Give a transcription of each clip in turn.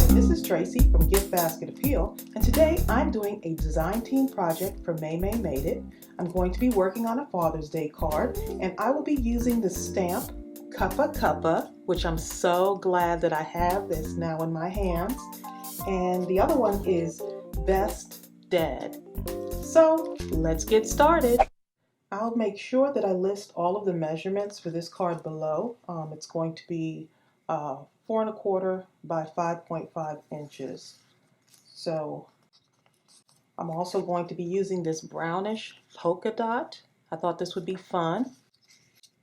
this is Tracy from GiftBasketappeal, and today I'm doing a design team project for Maymay Made It. I'm going to be working on a Father's Day card, and I will be using the stamp CUPPA, which I'm so glad that I have this now in my hands, and the other one is Best Dad. So let's get started. I'll make sure that I list all of the measurements for this card below. It's going to be 4¼ by 5.5 inches. So I'm also going to be using this brownish polka dot. I thought this would be fun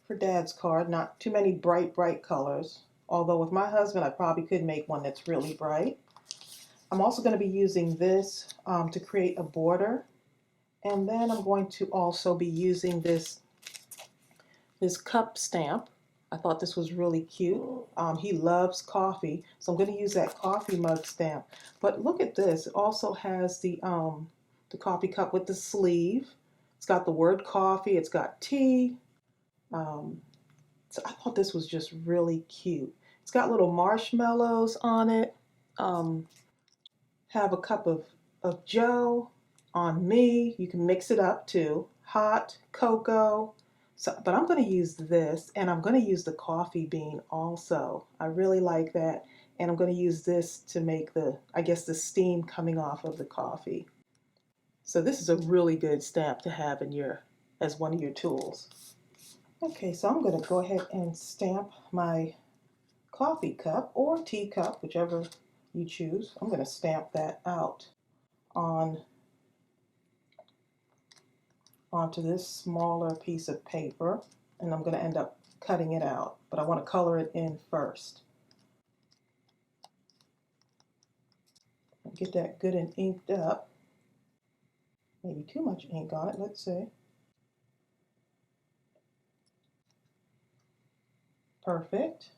for Dad's card. Not too many bright colors. Although with my husband, I probably could make one that's really bright. I'm also going to be using this to create a border. And then I'm going to also be using this cup stamp. I thought this was really cute. He loves coffee, so I'm going to use that coffee mug stamp. But look at this. It also has the coffee cup with the sleeve. It's got the word coffee. It's got tea. So I thought this was just really cute. It's got little marshmallows on it. Have a cup of Joe on me. You can mix it up too. Hot cocoa. So, but I'm going to use this, and I'm going to use the coffee bean also. I really like that, and I'm going to use this to make the steam coming off of the coffee. So this is a really good stamp to have in as one of your tools. Okay, so I'm going to go ahead and stamp my coffee cup or teacup, whichever you choose. I'm going to stamp that out onto this smaller piece of paper, and I'm going to end up cutting it out, but I want to color it in first. Get that good and inked up. Maybe too much ink on it, let's see. Perfect.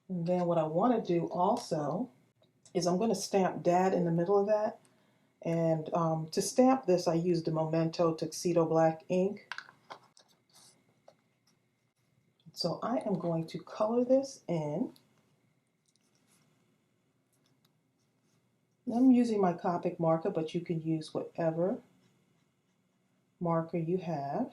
And then what I want to do also is I'm going to stamp Dad in the middle of that. And to stamp this, I used the Memento Tuxedo Black ink. So I am going to color this in. I'm using my Copic marker, but you can use whatever marker you have.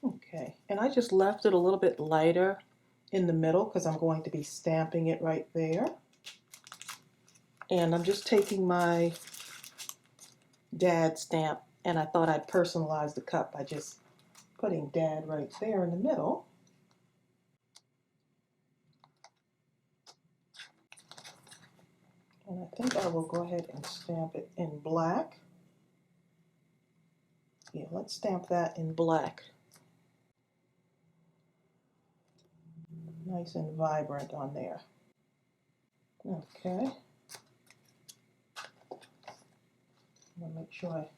Okay, and I just left it a little bit lighter in the middle because I'm going to be stamping it right there. And I'm just taking my Dad stamp, and I thought I'd personalize the cup by just putting Dad right there in the middle. And I think I will go ahead and stamp it in black. Yeah, let's stamp that in black. Nice and vibrant on there. Okay. I'm going to make sure I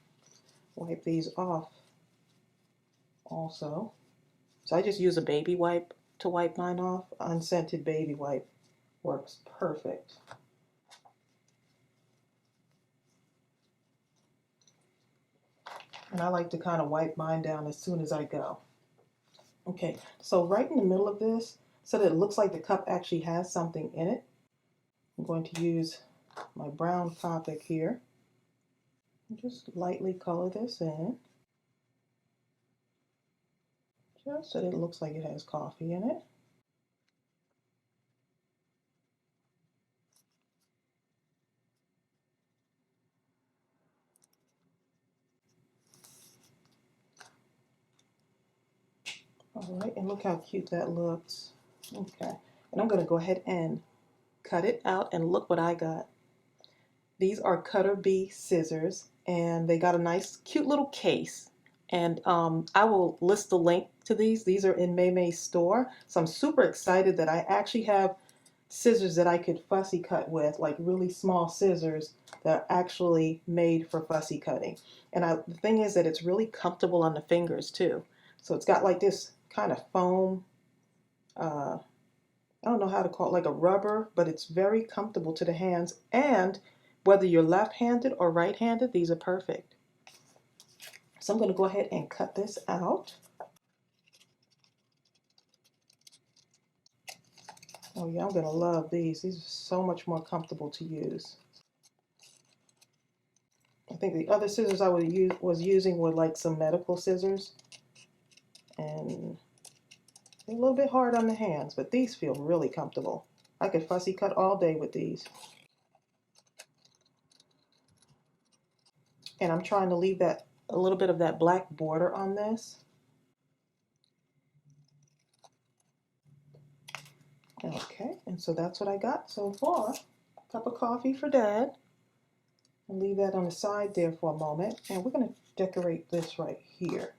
wipe these off also. So I just use a baby wipe to wipe mine off. Unscented baby wipe works perfect. And I like to kind of wipe mine down as soon as I go. Okay, so right in the middle of this, so that it looks like the cup actually has something in it, I'm going to use my brown Copic here. And just lightly color this in, just so that it looks like it has coffee in it. All right, and look how cute that looks. Okay, and I'm going to go ahead and cut it out, and look what I got. These are Cutter Bee scissors, and they got a nice, cute little case. And I will list the link to these. These are in Maymay's store, so I'm super excited that I actually have scissors that I could fussy cut with, like really small scissors that are actually made for fussy cutting. And the thing is that it's really comfortable on the fingers too. So it's got like this kind of foam, I don't know how to call it, like a rubber, but it's very comfortable to the hands. And whether you're left-handed or right-handed, these are perfect. So I'm going to go ahead and cut this out. Oh yeah, I'm going to love these. These are so much more comfortable to use. I think the other scissors I was using were like some medical scissors. And they're a little bit hard on the hands, but these feel really comfortable. I could fussy cut all day with these. And I'm trying to leave that a little bit of that black border on this. Okay, and so that's what I got so far. Cup of coffee for Dad. And leave that on the side there for a moment. And we're going to decorate this right here.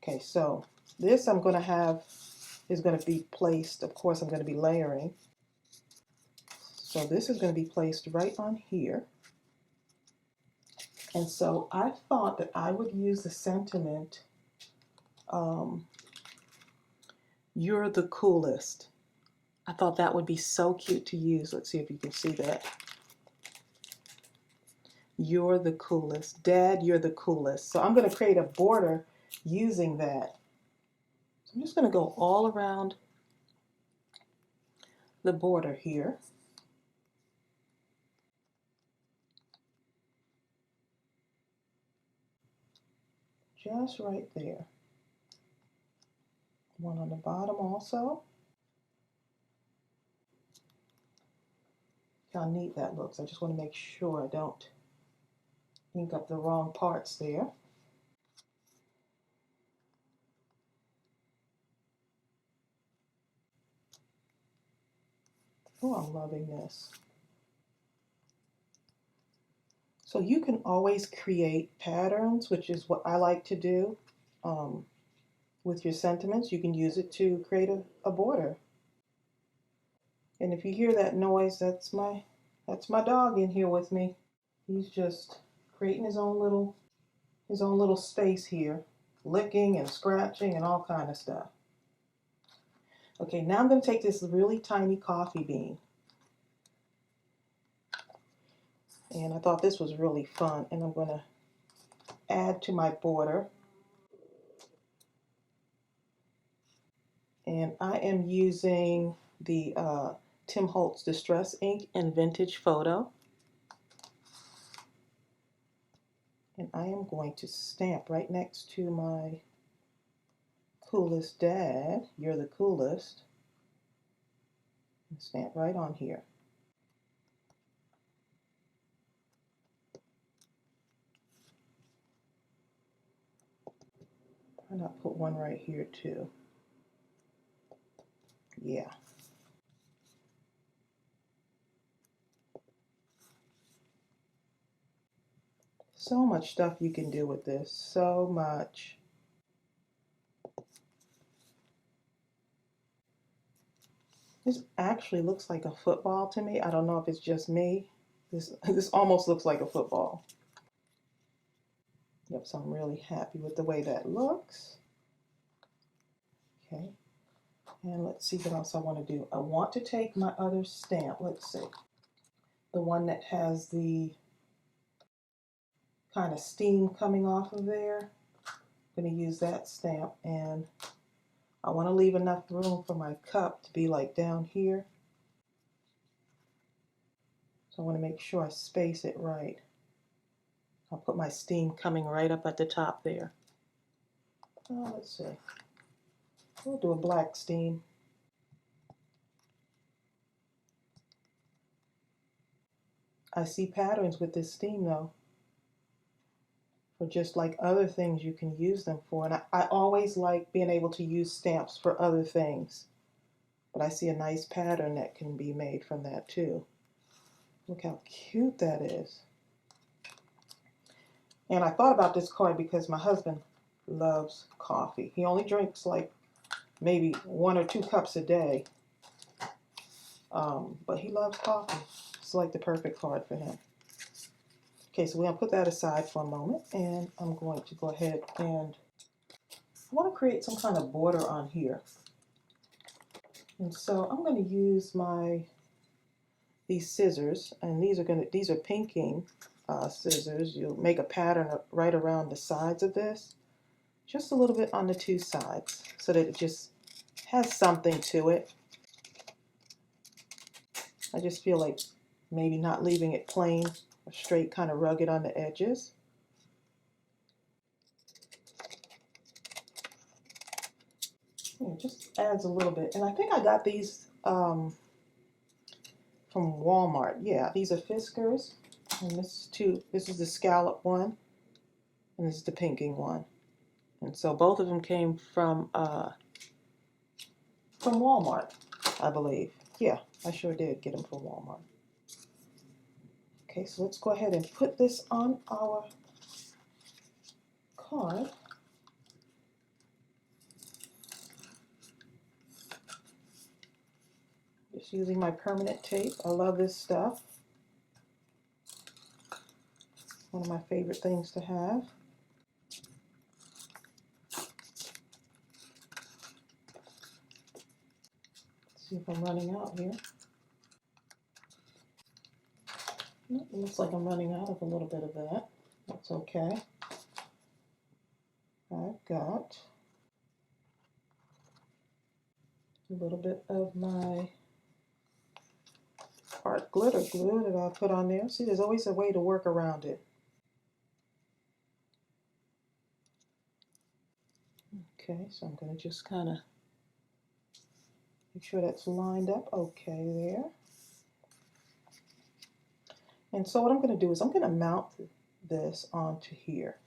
Okay, so this I'm going to have is going to be placed, of course I'm going to be layering. So this is going to be placed right on here. And so I thought that I would use the sentiment, "You're the coolest." I thought that would be so cute to use. Let's see if you can see that. You're the coolest. Dad, you're the coolest. So I'm going to create a border using that. So I'm just going to go all around the border here. Just right there. One on the bottom also. How neat that looks. I just want to make sure I don't ink up the wrong parts there. Oh, I'm loving this. So you can always create patterns, which is what I like to do with your sentiments. You can use it to create a border. And if you hear that noise, that's my dog in here with me. He's just creating his own little space here, licking and scratching and all kind of stuff. Okay, now I'm going to take this really tiny coffee bean. And I thought this was really fun, and I'm going to add to my border. And I am using the Tim Holtz Distress Ink in Vintage Photo. And I am going to stamp right next to my coolest dad. You're the coolest. And stamp right on here. Why not put one right here too? Yeah. So much stuff you can do with this. So much. This actually looks like a football to me. I don't know if it's just me. This almost looks like a football. Yep, so I'm really happy with the way that looks. Okay, and let's see what else I want to do. I want to take my other stamp. Let's see. The one that has the kind of steam coming off of there. I'm going to use that stamp, and I want to leave enough room for my cup to be like down here. So I want to make sure I space it right. I'll put my steam coming right up at the top there. Let's see. We'll do a black steam. I see patterns with this steam though, for just like other things you can use them for. And I always like being able to use stamps for other things. But I see a nice pattern that can be made from that too. Look how cute that is. And I thought about this card because my husband loves coffee. He only drinks like maybe 1 or 2 cups a day. but he loves coffee. It's like the perfect card for him. Okay, so we're going to put that aside for a moment, and I'm going to go ahead and I want to create some kind of border on here. And so I'm going to use these scissors, and these are pinking scissors. You'll make a pattern right around the sides of this, just a little bit on the two sides, so that it just has something to it. I just feel like maybe not leaving it plain or straight, kind of rugged on the edges. Yeah, just adds a little bit. And I think I got these from Walmart. Yeah, these are Fiskars. And this is the scallop one, and this is the pinking one. And so both of them came from Walmart, I believe. Yeah, I sure did get them from Walmart. Okay, so let's go ahead and put this on our card. Just using my permanent tape. I love this stuff. One of my favorite things to have. Let's see if I'm running out here. It looks like I'm running out of a little bit of that. That's okay. I've got a little bit of my art glitter glue that I'll put on there. See, there's always a way to work around it. Okay, so I'm going to just kind of make sure that's lined up okay there. And so what I'm going to do is I'm going to mount this onto here.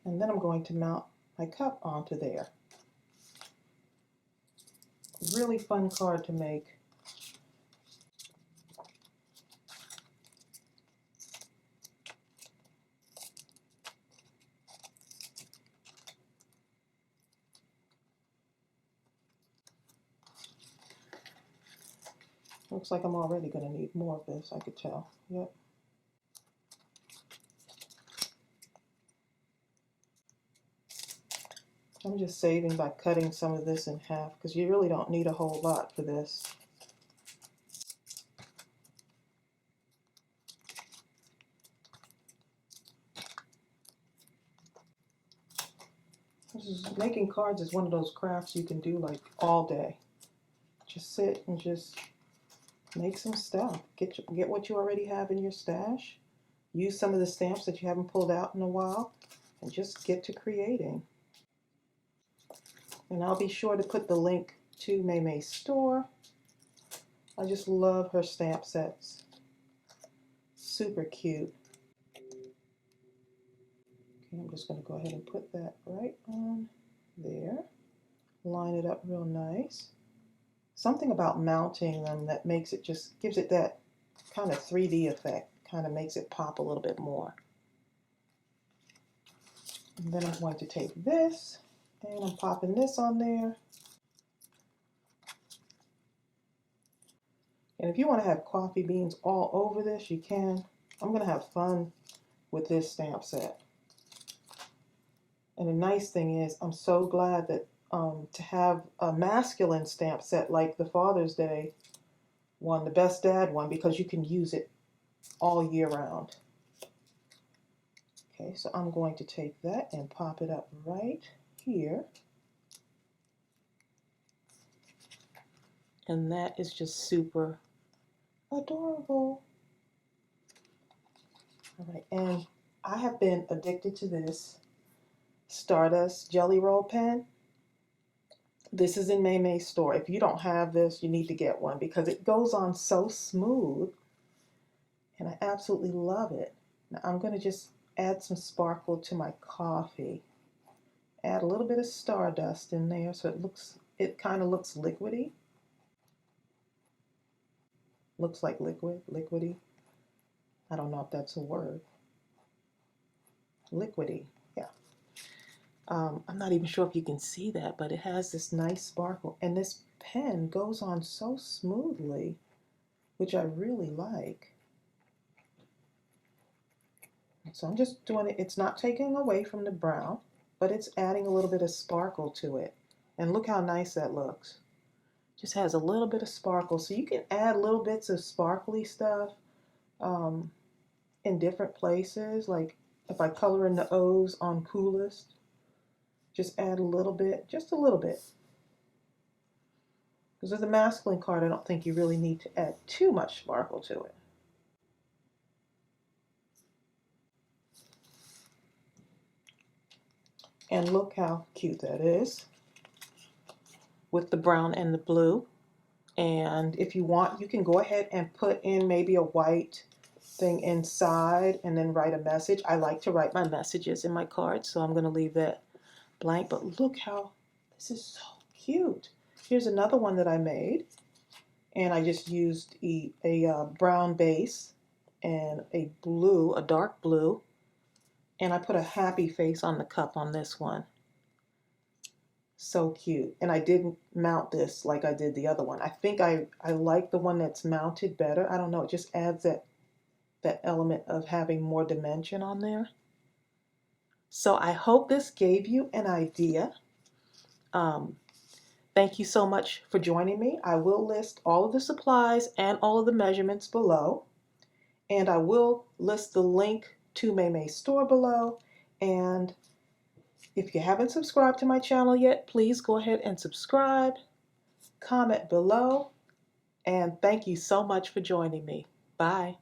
And then I'm going to mount my cup onto there. Really fun card to make. Looks like I'm already going to need more of this, I could tell. Yep. I'm just saving by cutting some of this in half because you really don't need a whole lot for this. Making cards is one of those crafts you can do like all day. Just sit and just make some stuff. Get what you already have in your stash. Use some of the stamps that you haven't pulled out in a while and just get to creating. And I'll be sure to put the link to Maymay's store. I just love her stamp sets. Super cute. Okay, I'm just going to go ahead and put that right on there. Line it up real nice. Something about mounting them that makes it just gives it that kind of 3D effect. Kind of makes it pop a little bit more. And then I'm going to take this and I'm popping this on there. And if you want to have coffee beans all over this, you can. I'm going to have fun with this stamp set. And the nice thing is, I'm so glad that to have a masculine stamp set like the Father's Day one, the Best Dad one, because you can use it all year round. Okay, so I'm going to take that and pop it up right here. And that is just super adorable. All right, and I have been addicted to this Stardust Jelly Roll pen. This is in Maymay's store. If you don't have this, you need to get one because it goes on so smooth and I absolutely love it. Now I'm going to just add some sparkle to my coffee. Add a little bit of Stardust in there so it kind of looks liquidy. Looks like liquidy. I don't know if that's a word. Liquidy, yeah. I'm not even sure if you can see that, but it has this nice sparkle. And this pen goes on so smoothly, which I really like. So I'm just doing it. It's not taking away from the brown, but it's adding a little bit of sparkle to it. And look how nice that looks. Just has a little bit of sparkle. So you can add little bits of sparkly stuff um, in different places. Like if I color in the O's on Coolest, just add a little bit, just a little bit. Because with a masculine card, I don't think you really need to add too much sparkle to it. And look how cute that is with the brown and the blue. And if you want, you can go ahead and put in maybe a white thing inside and then write a message. I like to write my messages in my cards, so I'm going to leave that blank. But look how this is so cute. Here's another one that I made, and I just used a brown base and a blue, a dark blue, and I put a happy face on the cup on this one. So cute. And I didn't mount this like I did the other one. I think I like the one that's mounted better. I don't know, it just adds that element of having more dimension on there. So I hope this gave you an idea. Thank you so much for joining me. I will list all of the supplies and all of the measurements below. And I will list the link to Maymay's store below. And if you haven't subscribed to my channel yet, please go ahead and subscribe, comment below, and thank you so much for joining me. Bye.